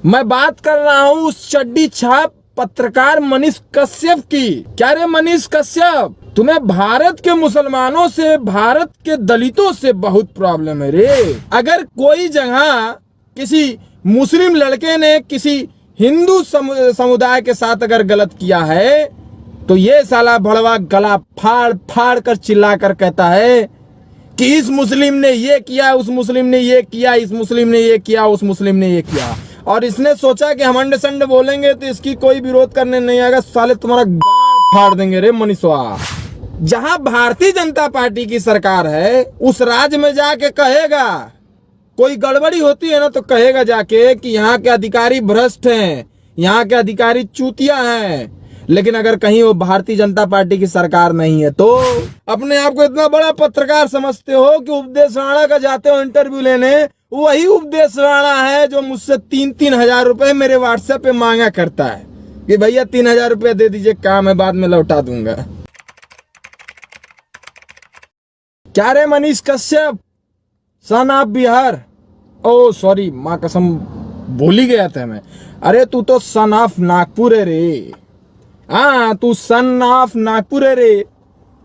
मैं बात कर रहा हूं उस चड्डी छाप पत्रकार मनीष कश्यप की। क्या रे मनीष कश्यप, तुम्हें भारत के मुसलमानों से, भारत के दलितों से बहुत प्रॉब्लम है रे। अगर कोई जगह किसी मुस्लिम लड़के ने किसी हिंदू समुदाय के साथ अगर गलत किया है तो ये साला भड़वा गला फाड़ फाड़ कर चिल्ला कर कहता है कि इस मुस्लिम ने ये किया, उस मुस्लिम ने ये किया, इस मुस्लिम ने ये किया, उस मुस्लिम ने ये किया। और इसने सोचा कि हम अंडे संडे बोलेंगे तो इसकी कोई विरोध करने नहीं आएगा। साले तुम्हारा गाड़ फाड़ देंगे रे मनीषवा। जहां भारतीय जनता पार्टी की सरकार है उस राज्य में जाके कहेगा, कोई गड़बड़ी होती है ना तो कहेगा जाके कि यहाँ के अधिकारी भ्रष्ट हैं, यहाँ के अधिकारी चूतिया हैं। लेकिन अगर कहीं वो भारतीय जनता पार्टी की सरकार नहीं है तो अपने आप को इतना बड़ा पत्रकार समझते हो कि उपदेश राणा का जाते हो इंटरव्यू लेने, वही उपदेश राणा है जो मुझसे 3-3 हजार रुपए मेरे व्हाट्सएप पे मांगा करता है कि भैया 3,000 रुपया दे दीजिए, काम है बाद में लौटा दूंगा। क्या रे मनीष कश्यप, सन ऑफ बिहार, ओ सॉरी माँ कसम भूल ही गया था मैं। अरे तू तो सन ऑफ नागपुर है रे। हाँ तू सन ऑफ नागपुर है रे,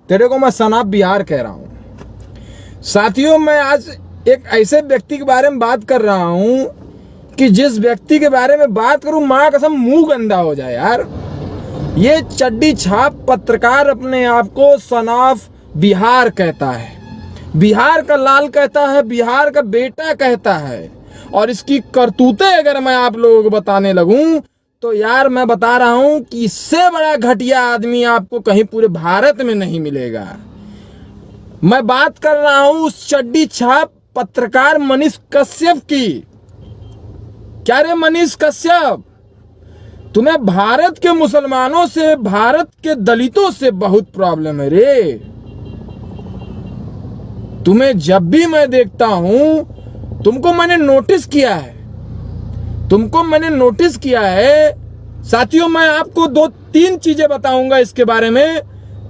तेरे को मैं सन ऑफ बिहार कह रहा हूं। साथियों, मैं आज एक ऐसे व्यक्ति के बारे में बात कर रहा हूं कि जिस व्यक्ति के बारे में बात करूं माँ कसम मुंह गंदा हो जाए यार। ये चड्डी छाप पत्रकार अपने आप को सन ऑफ बिहार कहता है, बिहार का लाल कहता है, बिहार का बेटा कहता है। और इसकी करतूतें अगर मैं आप लोगों को बताने लगूं तो यार मैं बता रहा हूं कि इससे बड़ा घटिया आदमी आपको कहीं पूरे भारत में नहीं मिलेगा। मैं बात कर रहा हूं उस चड्डी छाप पत्रकार मनीष कश्यप की। क्या रे मनीष कश्यप, तुम्हें भारत के मुसलमानों से, भारत के दलितों से बहुत प्रॉब्लम है रे। तुम्हें जब भी मैं देखता हूं, तुमको मैंने नोटिस किया है, तुमको मैंने नोटिस किया है। साथियों, मैं आपको 2-3 चीजें बताऊंगा इसके बारे में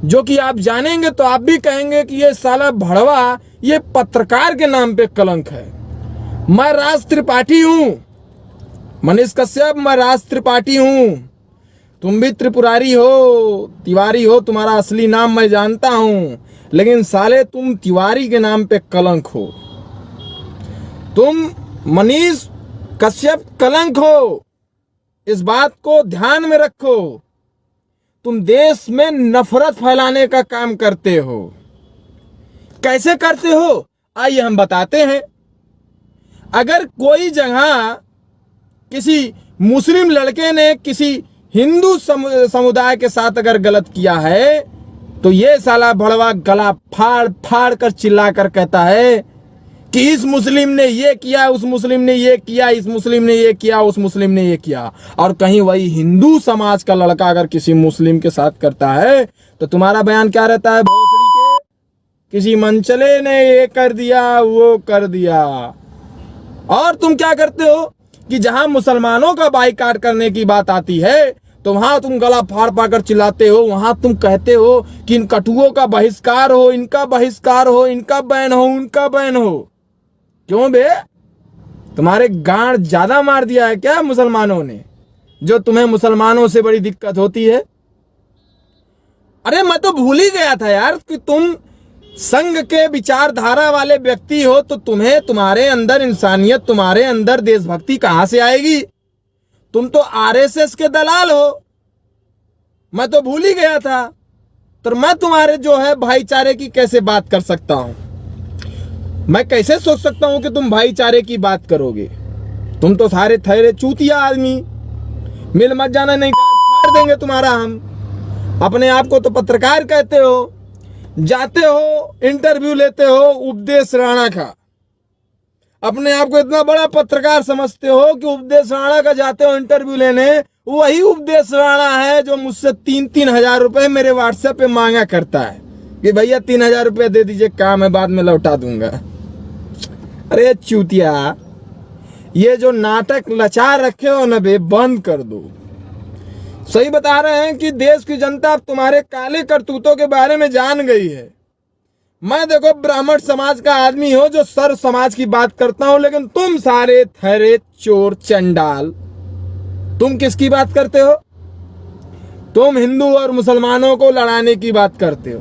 जो कि आप जानेंगे तो आप भी कहेंगे कि ये साला भड़वा, ये पत्रकार के नाम पे कलंक है। मैं राज त्रिपाठी हूं मनीष कश्यप, मैं राज त्रिपाठी हूं। तुम भी त्रिपुरारी हो, तिवारी हो, तुम्हारा असली नाम मैं जानता हूं, लेकिन साले तुम तिवारी के नाम पे कलंक हो। तुम मनीष कश्यप कलंक हो, इस बात को ध्यान में रखो। तुम देश में नफरत फैलाने का काम करते हो। कैसे करते हो आइए हम बताते हैं। अगर कोई जगह किसी मुस्लिम लड़के ने किसी हिंदू समुदाय के साथ अगर गलत किया है तो ये साला भड़वा गला फाड़ फाड़ कर चिल्ला कर कहता है कि इस मुस्लिम ने ये किया, उस मुस्लिम ने ये किया, इस मुस्लिम ने ये किया, उस मुस्लिम ने ये किया। और कहीं वही हिंदू समाज का लड़का अगर किसी मुस्लिम के साथ करता है तो तुम्हारा बयान क्या रहता है? भोसड़ी के किसी मंचले ने ये कर दिया, वो कर दिया। और तुम क्या करते हो कि जहां मुसलमानों का बाइकाट करने की बात आती है तो वहां तुम गला फाड़ फाड़ कर चिल्लाते हो। वहां तुम कहते हो कि इन कटुओं का बहिष्कार हो, इनका बहिष्कार हो, इनका बैन हो, उनका बैन हो। क्यों बे, तुम्हारे गांड ज्यादा मार दिया है क्या मुसलमानों ने, जो तुम्हें मुसलमानों से बड़ी दिक्कत होती है? अरे मैं तो भूल ही गया था यार कि तुम संघ के विचारधारा वाले व्यक्ति हो, तो तुम्हें, तुम्हारे अंदर इंसानियत, तुम्हारे अंदर देशभक्ति कहां से आएगी? तुम तो आरएसएस के दलाल हो। मैं तो भूल ही गया था। तो मैं तुम्हारे जो है भाईचारे की कैसे बात कर सकता हूं? मैं कैसे सोच सकता हूं कि तुम भाईचारे की बात करोगे? तुम तो सारे थैरे चूतिया आदमी, मिल मत जाना नहीं फाड़ देंगे तुम्हारा हम। अपने आप को तो पत्रकार कहते हो, जाते हो इंटरव्यू लेते हो उपदेश राणा का, अपने आप को इतना बड़ा पत्रकार समझते हो कि उपदेश राणा का जाते हो इंटरव्यू लेने, वही उपदेश राणा है जो मुझसे 3-3 हजार रुपए मेरे व्हाट्सएप पे मांगा करता है कि भैया 3,000 रुपया दे दीजिए, काम है बाद में लौटा दूंगा। अरे चूतिया, ये जो नाटक लचार रखे हो ना बे, बंद कर दो। सही बता रहे हैं कि देश की जनता अब तुम्हारे काले करतूतों के बारे में जान गई है। मैं देखो ब्राह्मण समाज का आदमी हो जो सर्व समाज की बात करता हूं, लेकिन तुम सारे थरे चोर चंडाल तुम किसकी बात करते हो? तुम हिंदू और मुसलमानों को लड़ाने की बात करते हो।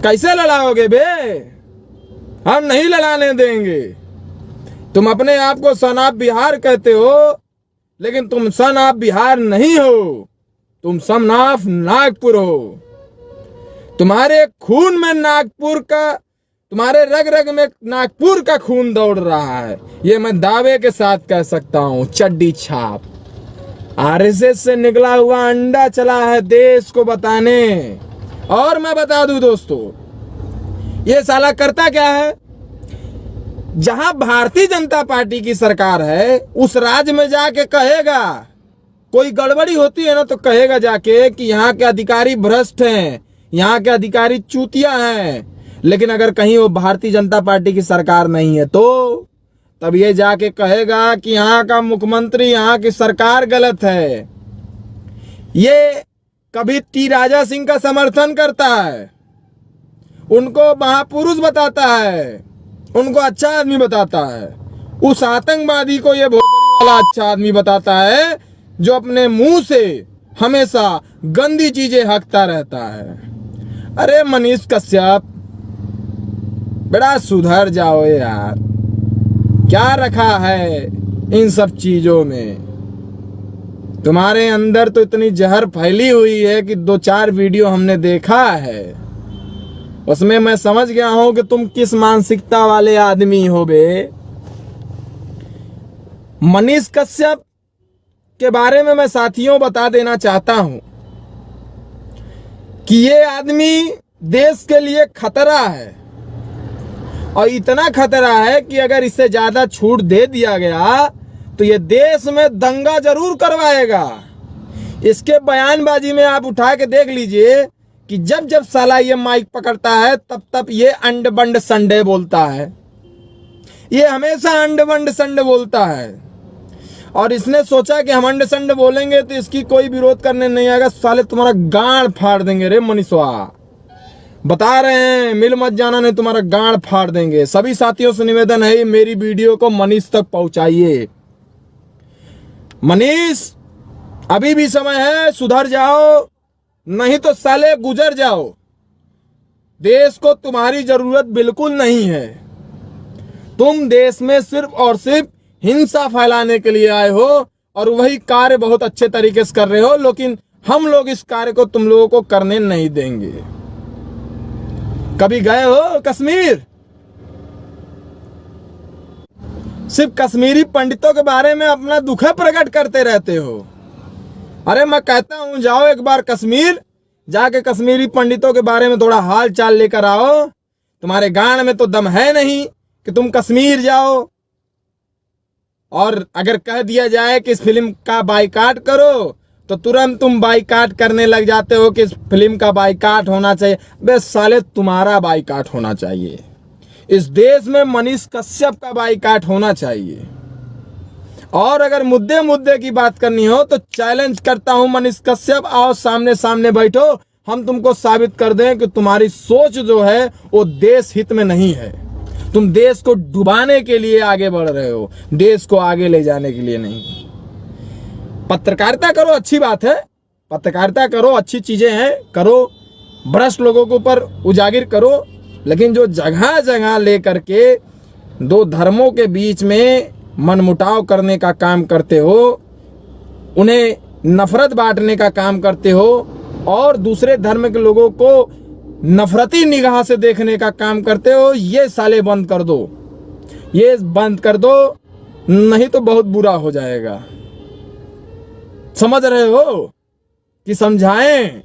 कैसे लड़ाओगे बे? हम नहीं लड़ाने देंगे। तुम अपने आप को सन ऑफ बिहार कहते हो, लेकिन तुम सन ऑफ बिहार नहीं हो, तुम सन ऑफ नागपुर हो। तुम्हारे खून में नागपुर का, तुम्हारे रग रग में नागपुर का खून दौड़ रहा है, ये मैं दावे के साथ कह सकता हूं। चड्डी छाप आरएसएस से निकला हुआ अंडा चला है देश को बताने। और मैं बता दूं दोस्तों, ये साला करता क्या है? जहां भारतीय जनता पार्टी की सरकार है, उस राज्य में जाके कहेगा, कोई गड़बड़ी होती है ना तो कहेगा जाके कि यहाँ के अधिकारी भ्रष्ट हैं, यहाँ के अधिकारी चूतिया हैं। लेकिन अगर कहीं वो भारतीय जनता पार्टी की सरकार नहीं है तो तब ये जाके कहेगा कि यहाँ का मुख्यमंत्री, यहाँ की सरकार गलत है। ये कभी टी राजा सिंह का समर्थन करता है, उनको महापुरुष बताता है, उनको अच्छा आदमी बताता है। उस आतंकवादी को ये भोसड़ी वाला अच्छा आदमी बताता है जो अपने मुंह से हमेशा गंदी चीजें हकता रहता है। अरे मनीष कश्यप, बड़ा सुधर जाओ यार। क्या रखा है इन सब चीजों में? तुम्हारे अंदर तो इतनी जहर फैली हुई है कि 2-4 वीडियो हमने देखा है, उसमें मैं समझ गया हूं कि तुम किस मानसिकता वाले आदमी हो बे। मनीष कश्यप के बारे में मैं साथियों बता देना चाहता हूं कि ये आदमी देश के लिए खतरा है, और इतना खतरा है कि अगर इससे ज्यादा छूट दे दिया गया तो ये देश में दंगा जरूर करवाएगा। इसके बयानबाजी में आप उठा के देख लीजिए कि जब जब साला ये माइक पकड़ता है तब तब ये अंड बंड संडे बोलता है। ये हमेशा अंड बंड संडे बोलता है, और इसने सोचा कि हम अंड संडे बोलेंगे तो इसकी कोई विरोध करने नहीं आएगा। साले तुम्हारा गांड फाड़ देंगे रे मनीषवा, बता रहे हैं, मिल मत जाना नहीं तुम्हारा गांड फाड़ देंगे। सभी साथियों से निवेदन है, मेरी वीडियो को मनीष तक पहुंचाइए। मनीष, अभी भी समय है, सुधर जाओ, नहीं तो साले गुजर जाओ। देश को तुम्हारी जरूरत बिल्कुल नहीं है। तुम देश में सिर्फ और सिर्फ हिंसा फैलाने के लिए आए हो, और वही कार्य बहुत अच्छे तरीके से कर रहे हो, लेकिन हम लोग इस कार्य को तुम लोगों को करने नहीं देंगे। कभी गए हो कश्मीर? सिर्फ कश्मीरी पंडितों के बारे में अपना दुख प्रकट करते रहते हो। अरे मैं कहता हूं जाओ एक बार कश्मीर, जाके कश्मीरी पंडितों के बारे में थोड़ा हाल चाल लेकर आओ। तुम्हारे गांड में तो दम है नहीं कि तुम कश्मीर जाओ। और अगर कह दिया जाए कि इस फिल्म का बाइकाट करो तो तुरंत तुम बाइकाट करने लग जाते हो कि इस फिल्म का बाइकाट होना चाहिए। बे साले, तुम्हारा बाइकाट होना चाहिए। इस देश में मनीष कश्यप का बाइकाट होना चाहिए। और अगर मुद्दे मुद्दे की बात करनी हो तो चैलेंज करता हूं मनीष कश्यप, आओ सामने सामने बैठो, हम तुमको साबित कर दें कि तुम्हारी सोच जो है वो देश हित में नहीं है। तुम देश को डुबाने के लिए आगे बढ़ रहे हो, देश को आगे ले जाने के लिए नहीं। पत्रकारिता करो, अच्छी बात है, पत्रकारिता करो, अच्छी चीजें हैं, करो, भ्रष्ट लोगों के ऊपर उजागर करो, लेकिन जो जगह जगह लेकर के दो धर्मों के बीच में मनमुटाव करने का काम करते हो, उन्हें नफरत बांटने का काम करते हो, और दूसरे धर्म के लोगों को नफरती निगाह से देखने का काम करते हो, ये साले बंद कर दो, ये बंद कर दो, नहीं तो बहुत बुरा हो जाएगा। समझ रहे हो कि समझाएं?